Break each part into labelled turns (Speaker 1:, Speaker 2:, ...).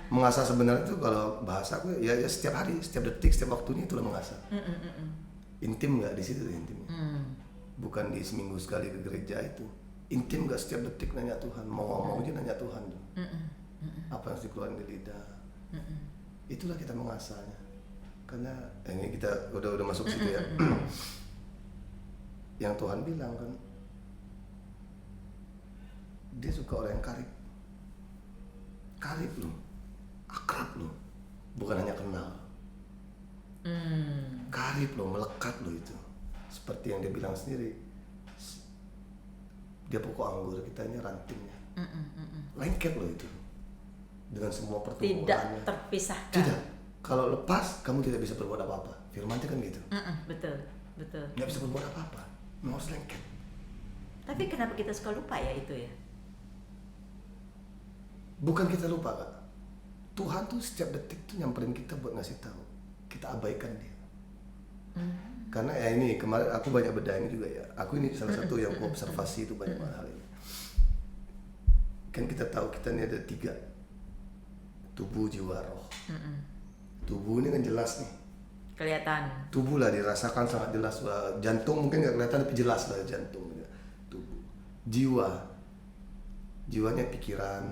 Speaker 1: Mengasah sebenarnya itu kalau bahasa aku ya setiap hari, setiap detik, setiap waktunya itulah mengasah. Intim nggak di situ intimnya. Bukan di seminggu sekali ke gereja itu. Intim nggak setiap detik nanya Tuhan, mau ngomong aja nanya Tuhan tuh. Apa yang harus dikeluarin di lidah. Itulah kita mengasahnya. Karena ini kita udah masuk situ ya. Yang Tuhan bilang kan, dia suka orang yang karib loh, akrab loh, bukan hanya kenal. Karib loh, melekat loh itu. Seperti yang dia bilang sendiri, dia pokok anggur, kita ini rantingnya. Lengket loh itu, dengan semua pertumbuhannya.
Speaker 2: Tidak terpisahkan.
Speaker 1: Tidak. Kalau lepas, kamu tidak bisa berbuat apa-apa. Firman kan gitu.
Speaker 2: Betul.
Speaker 1: Nggak bisa berbuat apa-apa, mau harus lengket.
Speaker 2: Tapi kenapa kita suka lupa ya itu ya?
Speaker 1: Bukan kita lupa Kak. Tuhan tuh setiap detik tuh nyamperin kita buat ngasih tahu. Kita abaikan dia. Karena ya ini kemarin aku banyak bedah ini juga ya. Aku ini salah satu yang observasi itu banyak hal ini. Kan kita tahu kita ini ada 3. Tubuh, jiwa, roh. Tubuh ini kan jelas nih.
Speaker 2: Kelihatan.
Speaker 1: Tubuh lah dirasakan sangat jelas. Jantung mungkin nggak kelihatan tapi jelas lah jantung. Tubuh. Jiwanya pikiran,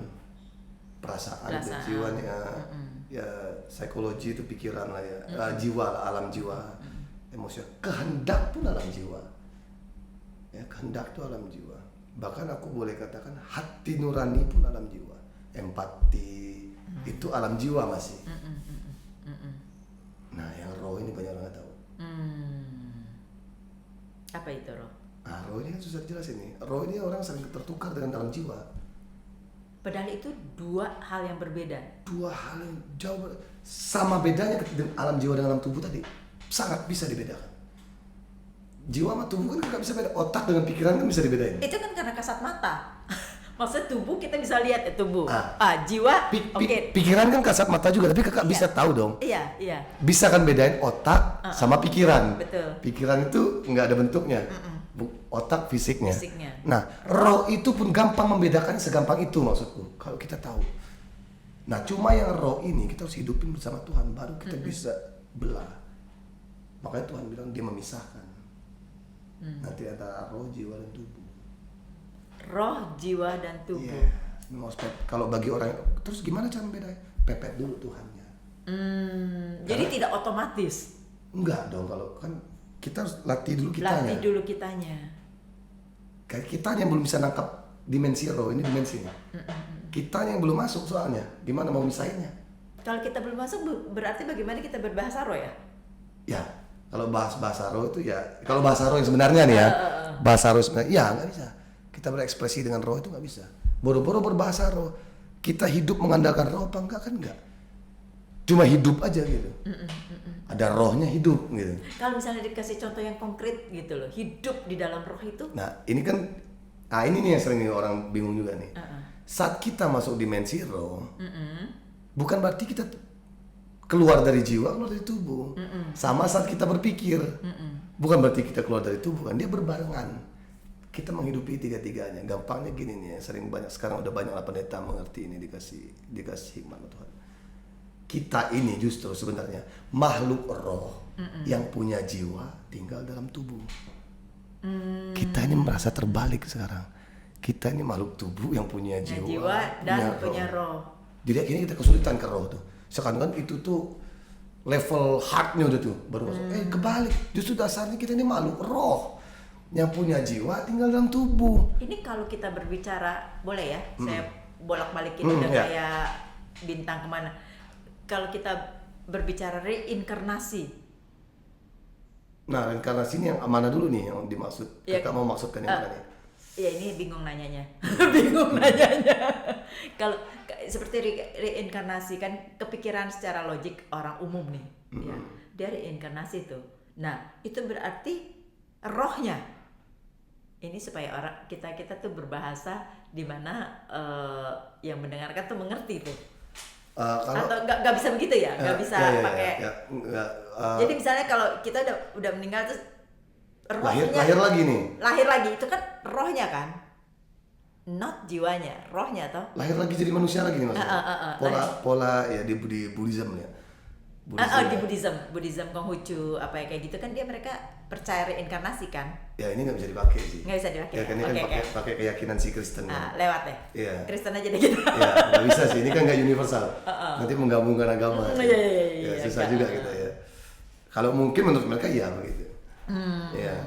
Speaker 1: perasaan. Jiwanya ya psikologi itu pikiran lah ya. Jiwa lah, alam jiwa. Emosi. Kehendak pun alam jiwa. Ya, kehendak itu alam jiwa. Bahkan aku boleh katakan hati nurani pun alam jiwa. Empati itu alam jiwa masih. Nah, yang roh ini banyak orang nggak tahu.
Speaker 2: Apa itu roh?
Speaker 1: Roh ini kan susah dijelasin nih. Roh ini orang sering tertukar dengan alam jiwa.
Speaker 2: Padahal itu 2 hal yang berbeda.
Speaker 1: 2 hal yang jauh sama bedanya alam jiwa dengan alam tubuh tadi. Sangat bisa dibedakan. Jiwa sama tubuh kan nggak bisa beda. Otak dengan pikiran kan bisa dibedain.
Speaker 2: Itu kan karena kasat mata. Maksudnya tubuh kita bisa lihat ya tubuh. Jiwa,
Speaker 1: oke. Pikiran kan kasat mata juga, tapi kakak bisa tahu dong.
Speaker 2: Iya.
Speaker 1: Bisa kan bedain otak sama pikiran.
Speaker 2: Betul.
Speaker 1: Pikiran itu nggak ada bentuknya. Otak fisiknya.
Speaker 2: Fisiknya.
Speaker 1: Nah, roh itu pun gampang membedakannya segampang itu maksudku. Kalau kita tahu. Nah, cuma yang roh ini kita harus hidupin bersama Tuhan baru kita bisa belah. Makanya Tuhan bilang dia memisahkan. Nanti antara roh, jiwa dan tubuh.
Speaker 2: Roh, jiwa dan tubuh.
Speaker 1: Yeah. Kalau bagi orang, terus gimana cara membedain? Pepet dulu Tuhannya.
Speaker 2: Jadi tidak otomatis.
Speaker 1: Enggak dong, kalau kan kita harus latih dulu kitanya. Kayak kitanya yang belum bisa nangkap dimensi roh, ini dimensinya. Kitanya yang belum masuk soalnya, gimana mau misahinnya?
Speaker 2: Kalau kita belum masuk, berarti bagaimana kita berbahasa roh ya?
Speaker 1: Ya, kalau bahasa roh itu ya, kalau bahasa roh yang sebenarnya nih ya, bahasa roh sebenarnya, ya nggak bisa. Kita berekspresi dengan roh itu nggak bisa. Boro-boro berbahasa roh, kita hidup mengandalkan roh apa enggak kan enggak. Cuma hidup aja gitu. Ada rohnya hidup gitu.
Speaker 2: Kalau misalnya dikasih contoh yang konkret gitu loh, hidup di dalam roh itu.
Speaker 1: Nah ini kan, ini nih yang sering orang bingung juga nih. Saat kita masuk dimensi roh, bukan berarti kita keluar dari jiwa, keluar dari tubuh. Sama saat kita berpikir, bukan berarti kita keluar dari tubuh kan, dia berbarengan. Kita menghidupi 3-tiganya. Gampangnya gini nih, sering banyak sekarang udah banyak lah pendeta mengerti ini dikasih hikmat Tuhan. Kita ini justru sebenarnya makhluk roh yang punya jiwa tinggal dalam tubuh. Kita ini merasa terbalik sekarang. Kita ini makhluk tubuh yang punya jiwa
Speaker 2: dan punya roh.
Speaker 1: Jadi akhirnya kita kesulitan ke roh tuh. Sekarang kan itu tuh level heartnya udah tuh baru masuk. Kebalik. Justru dasarnya kita ini makhluk roh yang punya jiwa tinggal dalam tubuh.
Speaker 2: Ini kalau kita berbicara, boleh ya? Saya bolak-balikin udah kayak bintang kemana. Kalau kita berbicara reinkarnasi.
Speaker 1: Nah, reinkarnasi ini yang mana dulu nih yang dimaksud? Kakak mau maksudkan yang mana nih?
Speaker 2: Ya ini bingung nanyanya. Kalau seperti reinkarnasi kan kepikiran secara logik orang umum nih. Ya, dia reinkarnasi tuh. Nah, itu berarti rohnya. Ini supaya orang kita tuh berbahasa di mana yang mendengarkan tuh mengerti tuh. Atau nggak bisa begitu ya? Nggak bisa pakai.
Speaker 1: Enggak,
Speaker 2: jadi misalnya kalau kita udah meninggal terus
Speaker 1: lahir lagi nih.
Speaker 2: Lahir lagi itu kan rohnya kan, not jiwanya, rohnya toh.
Speaker 1: Lahir lagi jadi manusia lagi nih maksudnya. Pola ya di Buddhism ya.
Speaker 2: Di Buddhism Konghucu apa ya kayak gitu kan dia mereka percaya reinkarnasi kan.
Speaker 1: Ya ini nggak bisa dipakai sih.
Speaker 2: Nggak bisa dipakai.
Speaker 1: Ya kan ini kan pakai keyakinan si Kristen.
Speaker 2: Lewat ya.
Speaker 1: Iya.
Speaker 2: Kristen aja deh gitu.
Speaker 1: Ya nggak bisa sih. Ini kan nggak universal. Nanti menggabungkan agama.
Speaker 2: Iya.
Speaker 1: Susah juga gitu ya. Kalau mungkin menurut mereka iya begitu. Ya.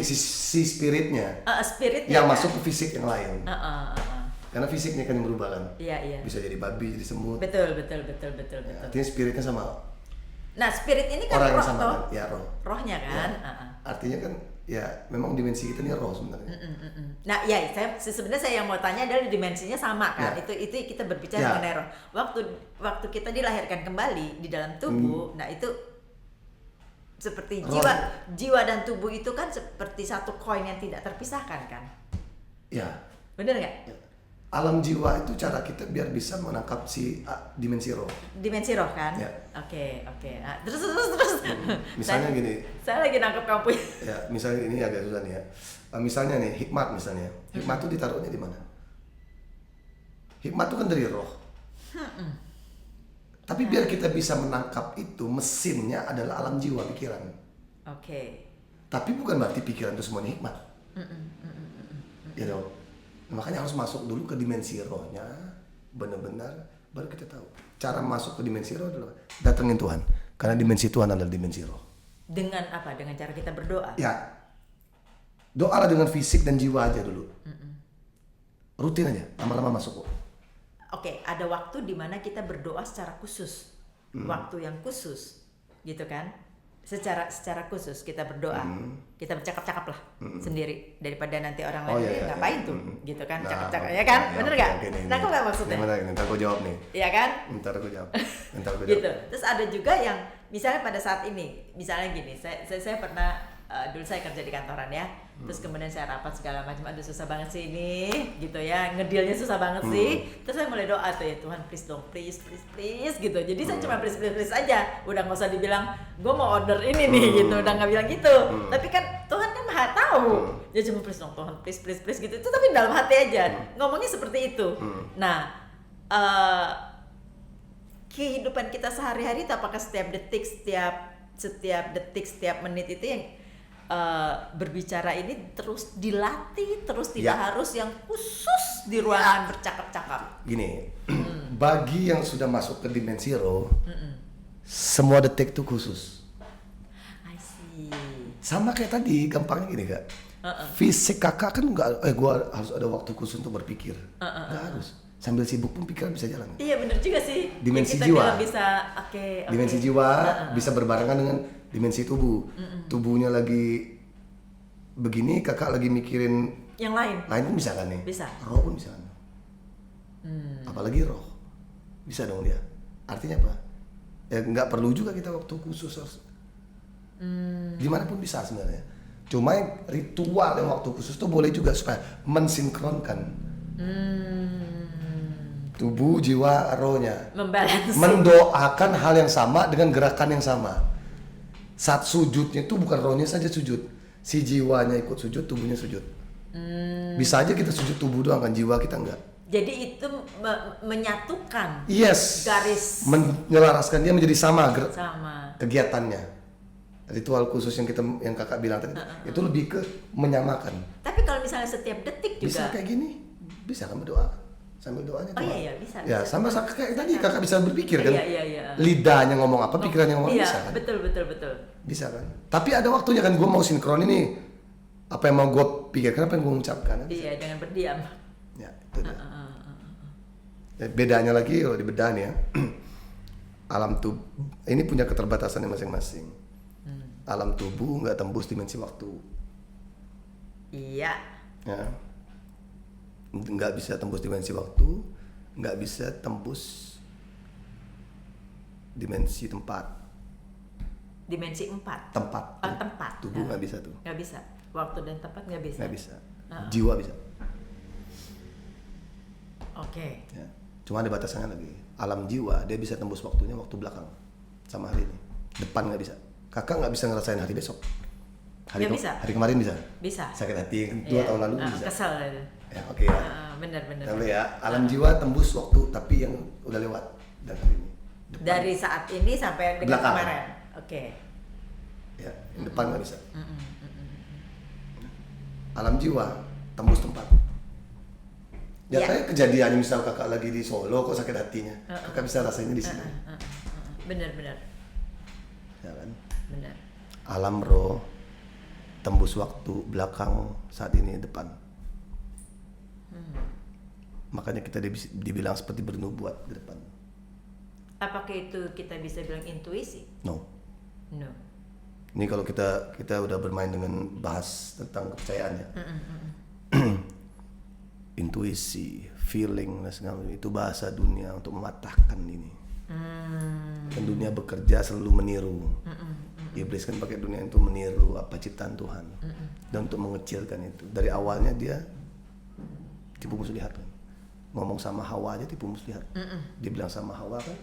Speaker 1: Si spiritnya.
Speaker 2: Spiritnya
Speaker 1: yang
Speaker 2: kan?
Speaker 1: masuk ke fisik yang lain. Karena fisiknya kan yang berubah kan.
Speaker 2: Iya.
Speaker 1: Bisa jadi babi, jadi semut.
Speaker 2: Betul.
Speaker 1: Ya, artinya spiritnya sama.
Speaker 2: Nah, spirit ini kan
Speaker 1: orang
Speaker 2: roh
Speaker 1: yang sama
Speaker 2: toh.
Speaker 1: kan? Ya roh.
Speaker 2: Rohnya kan.
Speaker 1: Ya. Artinya kan ya memang dimensi kita ini roh sebenarnya.
Speaker 2: Nah, ya sebenarnya saya yang mau tanya adalah dimensinya sama kan.
Speaker 1: Ya.
Speaker 2: Itu kita berbicara mengenai roh. Waktu kita dilahirkan kembali di dalam tubuh, nah itu seperti
Speaker 1: roh.
Speaker 2: jiwa dan tubuh itu kan seperti satu koin yang tidak terpisahkan kan.
Speaker 1: Ya.
Speaker 2: Bener nggak?
Speaker 1: Ya. Alam jiwa itu cara kita biar bisa menangkap si dimensi roh.
Speaker 2: Dimensi roh kan?
Speaker 1: Ya.
Speaker 2: Oke. Nah, terus.
Speaker 1: Misalnya gini.
Speaker 2: Saya lagi nangkep kamu.
Speaker 1: Ya, misalnya ini agak susah nih ya. Misalnya nih hikmat misalnya. Hikmat itu ditaruhnya di mana? Hikmat itu kan dari roh. Tapi biar kita bisa menangkap itu, mesinnya adalah alam jiwa, pikiran.
Speaker 2: Oke.
Speaker 1: Tapi bukan berarti pikiran itu semuanya hikmat. Ya dong. Makanya harus masuk dulu ke dimensi rohnya, benar-benar baru kita tahu. Cara masuk ke dimensi roh adalah datengin Tuhan, karena dimensi Tuhan adalah dimensi roh.
Speaker 2: Dengan apa? Dengan cara kita berdoa.
Speaker 1: Ya, doalah dengan fisik dan jiwa aja dulu. Rutin aja, lama-lama masuk kok.
Speaker 2: Oke, ada waktu di mana kita berdoa secara khusus, waktu yang khusus, gitu kan? Secara khusus kita berdoa, kita bercakap-cakap lah sendiri daripada nanti orang lain ngapain tuh, gitu kan? Cakap-cakap ya kan? Bener nggak? Nangkep nggak maksudnya?
Speaker 1: Ntar aku jawab nih.
Speaker 2: Iya kan?
Speaker 1: Ntar aku jawab.
Speaker 2: Gitu. Terus ada juga yang misalnya pada saat ini, misalnya gini, saya pernah dulu saya kerja di kantoran ya, terus kemudian saya rapat segala macam, aduh susah banget sih ini, gitu ya, ngedilnya susah banget sih, terus saya mulai doa tuh ya Tuhan please dong, please gitu, jadi saya cuma please aja, udah nggak usah dibilang gue mau order ini nih gitu, udah nggak bilang gitu, tapi kan Tuhan kan maha tahu, dia cuma please dong Tuhan please gitu, itu tapi dalam hati aja, ngomongnya seperti itu. Nah, kehidupan kita sehari-hari, apakah setiap detik, setiap menit itu yang berbicara ini terus dilatih, terus tidak harus yang khusus di ruangan bercakap-cakap.
Speaker 1: Gini, bagi yang sudah masuk ke dimensi roh, semua detik itu khusus.
Speaker 2: I see.
Speaker 1: Sama kayak tadi, gampangnya gini kak. Fisik kakak kan nggak, gua harus ada waktu khusus untuk berpikir. Nggak harus. Sambil sibuk pun pikiran bisa jalan.
Speaker 2: Iya benar juga sih.
Speaker 1: Dimensi
Speaker 2: kita
Speaker 1: jiwa.
Speaker 2: Bisa,
Speaker 1: dimensi jiwa bisa berbarengan dengan dimensi tubuh. Tubuhnya lagi begini, kakak lagi mikirin
Speaker 2: yang lain.
Speaker 1: Lain pun bisa kan nih?
Speaker 2: Bisa.
Speaker 1: Roh pun bisa kan? Apalagi roh, bisa dong dia. Artinya apa? Ya nggak perlu juga kita waktu khusus harus. Gimana pun bisa sebenarnya. Cuma ritual yang waktu khusus tuh boleh juga supaya mensinkronkan. Tubuh, jiwa, rohnya mendoakan hal yang sama dengan gerakan yang sama. Saat sujudnya itu bukan rohnya saja sujud, si jiwanya ikut sujud, tubuhnya sujud. Bisa aja kita sujud tubuh doang kan, jiwa kita enggak.
Speaker 2: Jadi itu menyatukan.
Speaker 1: Yes.
Speaker 2: Garis.
Speaker 1: Menyelaraskan dia menjadi sama. Kegiatannya. Ritual khusus yang kakak bilang tadi itu lebih ke menyamakan.
Speaker 2: Tapi kalau misalnya setiap detik juga.
Speaker 1: Bisa kayak gini, bisa kan berdoa. Sambil doanya doa.
Speaker 2: Iya bisa.
Speaker 1: Ya sama kayak tadi kakak bisa berpikir kan.
Speaker 2: Iya.
Speaker 1: Lidahnya ngomong apa, pikirannya ngomong bisa kan.
Speaker 2: Betul.
Speaker 1: Bisa kan. Tapi ada waktunya kan, gue mau sinkron ini. Apa yang mau gue pikirkan, apa yang gue ucapkan.
Speaker 2: Iya, dengan berdiam.
Speaker 1: Ya itu dia. Bedanya lagi kalau di bedah nih ya. Alam tubuh ini punya keterbatasannya masing-masing. Alam tubuh nggak tembus dimensi waktu.
Speaker 2: Iya.
Speaker 1: Ya. Nggak bisa tembus dimensi waktu, nggak bisa tembus dimensi tempat.
Speaker 2: Dimensi 4.
Speaker 1: Tempat.
Speaker 2: Tempat.
Speaker 1: Tubuh nggak bisa tuh.
Speaker 2: Nggak bisa. Waktu dan tempat nggak bisa.
Speaker 1: Nggak bisa. Jiwa bisa.
Speaker 2: Oke.
Speaker 1: Ya. Cuma ada batasannya lagi. Alam jiwa dia bisa tembus waktunya, waktu belakang sama hari ini. Depan nggak bisa. Kakak nggak bisa ngerasain hari besok.
Speaker 2: Ya bisa.
Speaker 1: Hari kemarin bisa.
Speaker 2: Bisa.
Speaker 1: Sakit hati 2 tahun lalu bisa.
Speaker 2: Kesel.
Speaker 1: Ya, oke ya.
Speaker 2: Benar.
Speaker 1: Sampai ya, alam jiwa tembus waktu tapi yang udah lewat dan hari ini. Depan.
Speaker 2: Dari saat ini sampai dengan
Speaker 1: Belakang.
Speaker 2: kemarin. Oke.
Speaker 1: Ya, yang depan nggak bisa. Alam jiwa tembus tempat. Ya, kayak kejadian misal kakak lagi di Solo kok sakit hatinya, kakak bisa rasanya di sini.
Speaker 2: Benar.
Speaker 1: Ya kan?
Speaker 2: Benar.
Speaker 1: Alam roh tembus waktu belakang saat ini depan. Makanya kita dibilang seperti bernubuat ke depan.
Speaker 2: Apakah itu kita bisa bilang intuisi?
Speaker 1: No.
Speaker 2: No.
Speaker 1: Ini kalau kita udah bermain dengan bahas tentang kepercayaan ya. Intuisi, feeling, dan segala macam itu bahasa dunia untuk mematahkan ini. Dan dunia bekerja selalu meniru. Iblis kan pakai dunia itu meniru apa ciptaan Tuhan. Dan untuk mengecilkan itu. Dari awalnya dia tipu muslihat kan. Ngomong sama Hawa aja tipu muslihat. Dia bilang sama Hawa kan,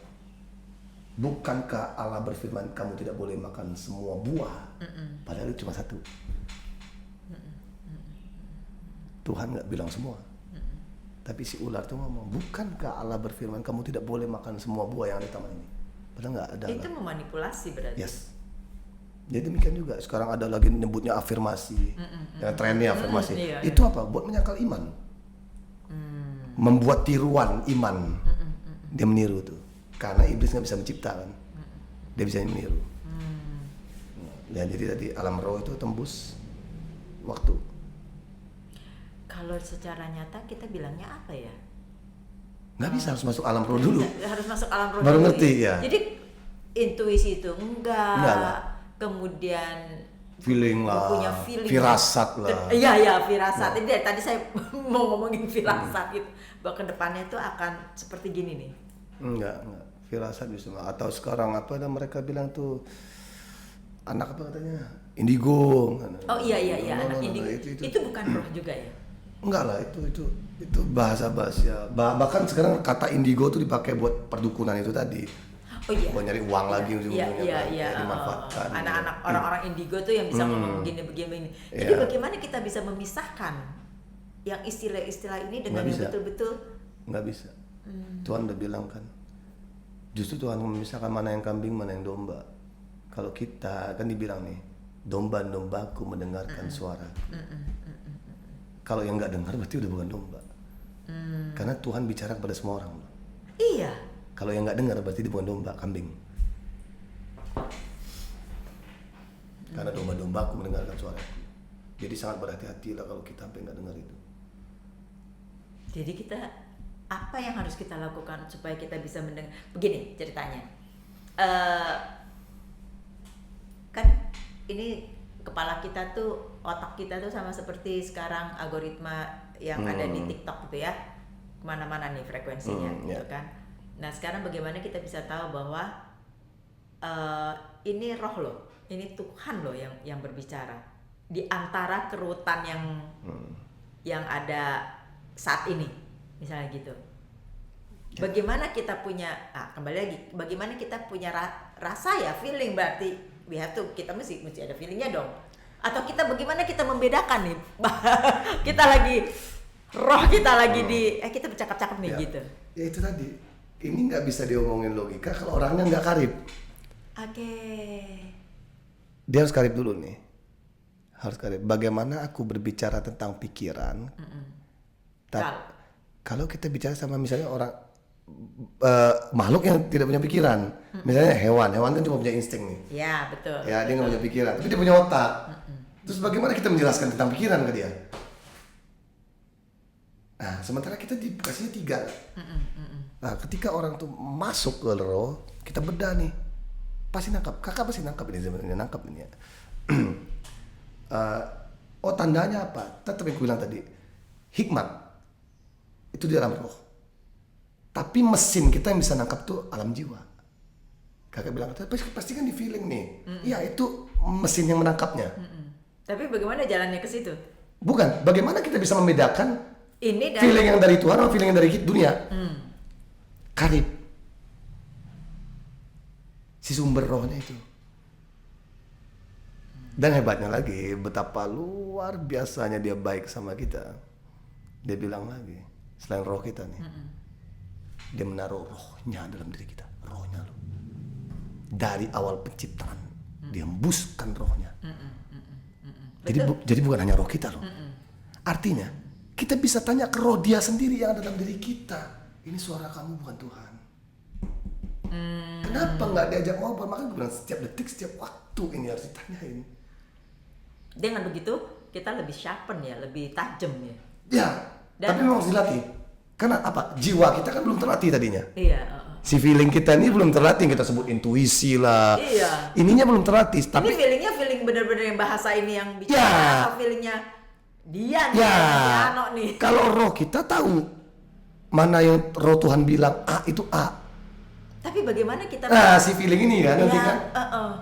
Speaker 1: bukankah Allah berfirman kamu tidak boleh makan semua buah? Padahal itu cuma satu. Tuhan nggak bilang semua. Tapi si ular tuh ngomong, bukankah Allah berfirman kamu tidak boleh makan semua buah yang ada di taman ini? Padahal nggak ada.
Speaker 2: Itu memanipulasi berarti.
Speaker 1: Yes. Jadi demikian juga. Sekarang ada lagi nyebutnya afirmasi. Yang trennya afirmasi.
Speaker 2: Iya.
Speaker 1: Itu apa? Buat menyangkal iman. Membuat tiruan iman. Dia meniru tuh. Karena iblis nggak bisa mencipta kan. Dia bisa meniru. Ya, jadi tadi alam roh itu tembus waktu.
Speaker 2: Kalau secara nyata kita bilangnya apa ya?
Speaker 1: Nggak bisa, harus masuk alam roh dulu.
Speaker 2: Harus masuk alam roh
Speaker 1: baru
Speaker 2: dulu.
Speaker 1: ngerti ya.
Speaker 2: Jadi intuisi itu enggak
Speaker 1: lah.
Speaker 2: Kemudian
Speaker 1: Feeling lah,
Speaker 2: punya feeling.
Speaker 1: firasat lah.
Speaker 2: Iya firasat. Jadi tadi saya mau ngomongin firasat gitu. Bahwa kedepannya itu akan seperti gini nih.
Speaker 1: Enggak. Firasat bisa. Atau sekarang apa ada mereka bilang tuh anak apa katanya? Indigo.
Speaker 2: Oh iya anak indigo. Itu bukan roh juga ya?
Speaker 1: Enggak lah, itu bahasa ya. Bahkan sekarang kata indigo tuh dipakai buat perdukunan itu tadi.
Speaker 2: Oh iya.
Speaker 1: Buat nyari uang lagi
Speaker 2: ujung-ujungnya. Iya.
Speaker 1: Dimanfaatkan.
Speaker 2: Anak-anak orang-orang indigo tuh yang bisa ngomong begini. Jadi bagaimana kita bisa memisahkan yang istilah-istilah ini dengan yang betul-betul?
Speaker 1: Nggak bisa. Tuhan udah bilang kan. Justru Tuhan memisahkan mana yang kambing, mana yang domba. Kalau kita kan dibilang nih, domba-dombaku mendengarkan suara. Kalau yang nggak dengar berarti udah bukan domba. Karena Tuhan bicara kepada semua orang.
Speaker 2: Iya.
Speaker 1: Kalau yang nggak dengar berarti dia bukan domba, kambing. Karena domba-dombaku mendengarkan suaraku. Jadi sangat berhati-hatilah kalau kita sampai nggak dengar itu.
Speaker 2: Jadi kita apa yang harus kita lakukan supaya kita bisa mendengar? Begini ceritanya. Kan ini kepala kita tuh, otak kita tuh sama seperti sekarang algoritma yang ada di TikTok gitu ya, kemana-mana nih frekuensinya gitu kan. Nah sekarang bagaimana kita bisa tahu bahwa ini roh loh, ini Tuhan loh yang berbicara di antara kerutan yang ada saat ini, misalnya gitu. Bagaimana kita punya, kembali lagi, bagaimana kita punya rasa ya, feeling, berarti kita mesti ada feelingnya dong. Atau kita bagaimana kita membedakan nih, kita lagi roh kita lagi kita bercakap-cakap nih gitu.
Speaker 1: Ya itu tadi, ini nggak bisa diomongin logika kalau orangnya nggak karib.
Speaker 2: Oke.
Speaker 1: Dia harus karib dulu nih, harus karib. Bagaimana aku berbicara tentang pikiran? Kalau kita bicara sama misalnya orang makhluk yang tidak punya pikiran, misalnya hewan kan cuma punya insting nih.
Speaker 2: Ya betul.
Speaker 1: Ya dia nggak punya pikiran, tapi dia punya otak. Terus bagaimana kita menjelaskan tentang pikiran ke dia? Nah, sementara kita dikasihnya 3. Nah, ketika orang tuh masuk ke roh, kita bedah nih, pasti nangkap. Kakak pasti nangkap ini sebenarnya, nangkap ini ya. Tandanya apa? Tetap yang aku bilang tadi, hikmat itu di dalam roh. Tapi mesin kita yang bisa nangkap tuh alam jiwa. Kakak bilang, pasti kan di feeling nih. Iya, itu mesin yang menangkapnya.
Speaker 2: Tapi bagaimana jalannya ke situ?
Speaker 1: Bukan, bagaimana kita bisa membedakan
Speaker 2: ini dari
Speaker 1: feeling yang dari Tuhan atau feeling yang dari dunia? Karib. Si sumber rohnya itu. Dan hebatnya lagi, betapa luar biasanya dia baik sama kita. Dia bilang lagi, selain roh kita nih, dia menaruh rohnya dalam diri kita. Rohnya loh. Dari awal penciptaan, dia hembuskan rohnya. Jadi bukan hanya roh kita loh. Artinya, kita bisa tanya ke roh dia sendiri yang ada dalam diri kita. Ini suara kamu bukan Tuhan. Kenapa nggak diajak ngobrol? Makanya gue bilang setiap detik, setiap waktu ini harus ditanyain.
Speaker 2: Dengan begitu kita lebih sharpen ya, lebih tajam ya.
Speaker 1: Ya, tapi memang harus dilatih. Karena apa? Jiwa kita kan belum terlatih tadinya.
Speaker 2: Iya.
Speaker 1: Si feeling kita ini belum terlatih, kita sebut intuisi lah.
Speaker 2: Iya.
Speaker 1: Ininya belum terlatih. Tapi
Speaker 2: ini feelingnya feeling benar-benar yang bahasa ini yang bicara,
Speaker 1: Ya.
Speaker 2: atau feelingnya dia nih,
Speaker 1: ya,
Speaker 2: Ano nih.
Speaker 1: kalau roh kita tahu mana yang roh Tuhan bilang A itu A.
Speaker 2: Tapi bagaimana kita?
Speaker 1: Nah, si feeling ini kan nanti
Speaker 2: Ya,
Speaker 1: kan.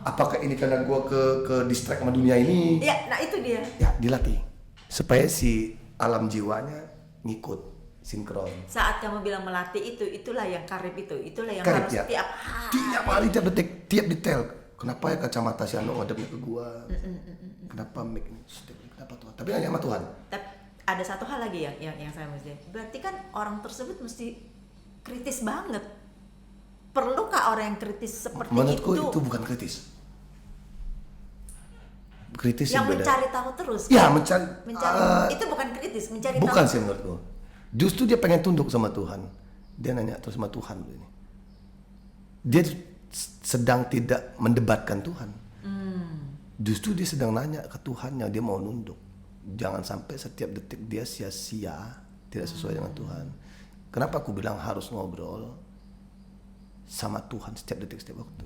Speaker 1: Apakah ini karena gua ke distract sama dunia ini?
Speaker 2: Ya, nah itu dia.
Speaker 1: Ya, dilatih supaya si alam jiwanya ngikut, sinkron.
Speaker 2: Saat kamu bilang melatih itulah yang karib itulah yang
Speaker 1: Karib,
Speaker 2: harus
Speaker 1: ya.
Speaker 2: tiap hari.
Speaker 1: Tiap hari, tiap detik, tiap detail. Kenapa ya kacamata si Ano ngadepnya ke gua? Kenapa mic ini? Kenapa Tuhan? Tapi hanya sama Tuhan.
Speaker 2: Tapi ada satu hal lagi yang saya mesti. Berarti kan orang tersebut mesti kritis banget. Perlukah orang yang kritis seperti
Speaker 1: Menurutku
Speaker 2: itu?
Speaker 1: itu bukan kritis. Kritis
Speaker 2: Yang
Speaker 1: beda.
Speaker 2: mencari tahu terus.
Speaker 1: Ya,
Speaker 2: kan?
Speaker 1: mencari.
Speaker 2: Itu bukan kritis, mencari
Speaker 1: Bukan
Speaker 2: tahu.
Speaker 1: sih menurutku. Justru dia pengen tunduk sama Tuhan. Dia nanya terus sama Tuhan ini. Dia sedang tidak mendebatkan Tuhan. Justru dia sedang nanya ke Tuhannya, dia mau nunduk. Jangan sampai setiap detik dia sia-sia, tidak sesuai dengan Tuhan. Kenapa aku bilang harus ngobrol sama Tuhan setiap detik, setiap waktu?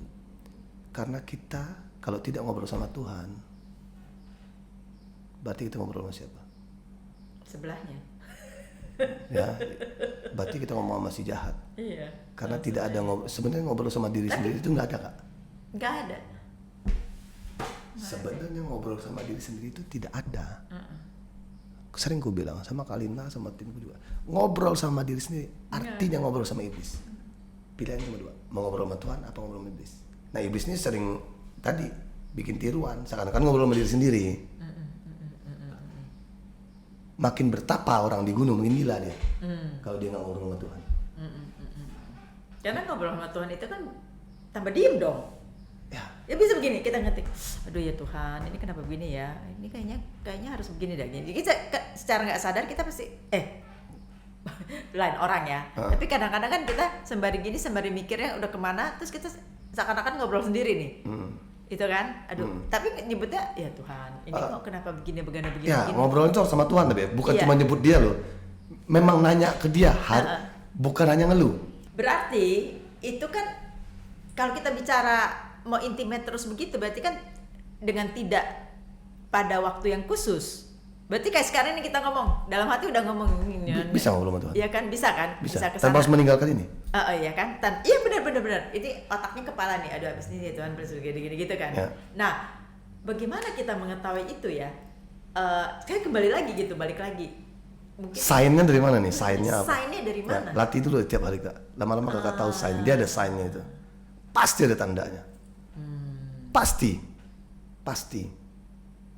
Speaker 1: Karena kita kalau tidak ngobrol sama Tuhan, berarti kita ngobrol sama siapa?
Speaker 2: Sebelahnya.
Speaker 1: Ya, berarti kita ngomong sama si jahat.
Speaker 2: Iya.
Speaker 1: Karena tidak ada sebenarnya ngobrol sama diri sendiri itu nggak ada, Kak.
Speaker 2: Nggak ada.
Speaker 1: Sebenarnya ngobrol sama diri sendiri itu tidak ada. Sering gue bilang sama Kalina, sama timku juga, ngobrol sama diri sendiri artinya ngobrol sama iblis. Pilihannya cuma dua, mau ngobrol sama Tuhan apa ngobrol sama iblis. Nah, iblis ini sering tadi bikin tiruan, seakan-akan ngobrol sama diri sendiri. Makin bertapa orang di gunung, makin gila dia. Kalau dia nggak ngobrol sama Tuhan.
Speaker 2: Karena ngobrol sama Tuhan itu kan tambah diem dong. Ya bisa begini, kita ngetik, aduh ya Tuhan, ini kenapa begini ya? Ini kayaknya harus begini dah. Jadi secara nggak sadar kita pasti lain orang ya. Tapi kadang-kadang kan kita sembari mikirnya udah kemana, terus kita seakan-akan ngobrol sendiri nih. Itu kan, aduh. Tapi nyebutnya ya Tuhan, ini kok kenapa begini.
Speaker 1: Ya, ngobrol itu sama Tuhan tapi bukan
Speaker 2: Iya.
Speaker 1: cuma nyebut dia loh. Memang nanya ke dia, bukan hanya ngeluh.
Speaker 2: Berarti itu kan kalau kita bicara mau intimate terus begitu, berarti kan dengan tidak pada waktu yang khusus. Berarti kayak sekarang ini kita ngomong dalam hati udah ngomong ini.
Speaker 1: Bisa ngobrol sama Tuhan.
Speaker 2: Iya kan, bisa kan?
Speaker 1: Bisa.
Speaker 2: kesana.
Speaker 1: Tanpa harus meninggalkan ini.
Speaker 2: Iya kan? Iya benar. Ini otaknya kepala nih. Aduh abis ini Tuhan gini gitu kan.
Speaker 1: Ya.
Speaker 2: Nah, bagaimana kita mengetahui itu ya? Kayak balik lagi. Mungkin
Speaker 1: Sign-nya dari mana nih? Sign-nya apa?
Speaker 2: sign-nya dari mana?
Speaker 1: Ya, latih dulu tiap hari, Kak. Lama-lama Kakak tahu sign. Dia ada sign-nya itu. Pasti ada tandanya. Pasti.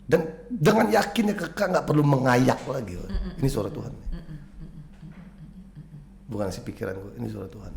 Speaker 1: Dan dengan yakinnya Kakak nggak perlu mengayak lagi. Ini suara Tuhan. Bukan si pikiran gue, ini suara Tuhan.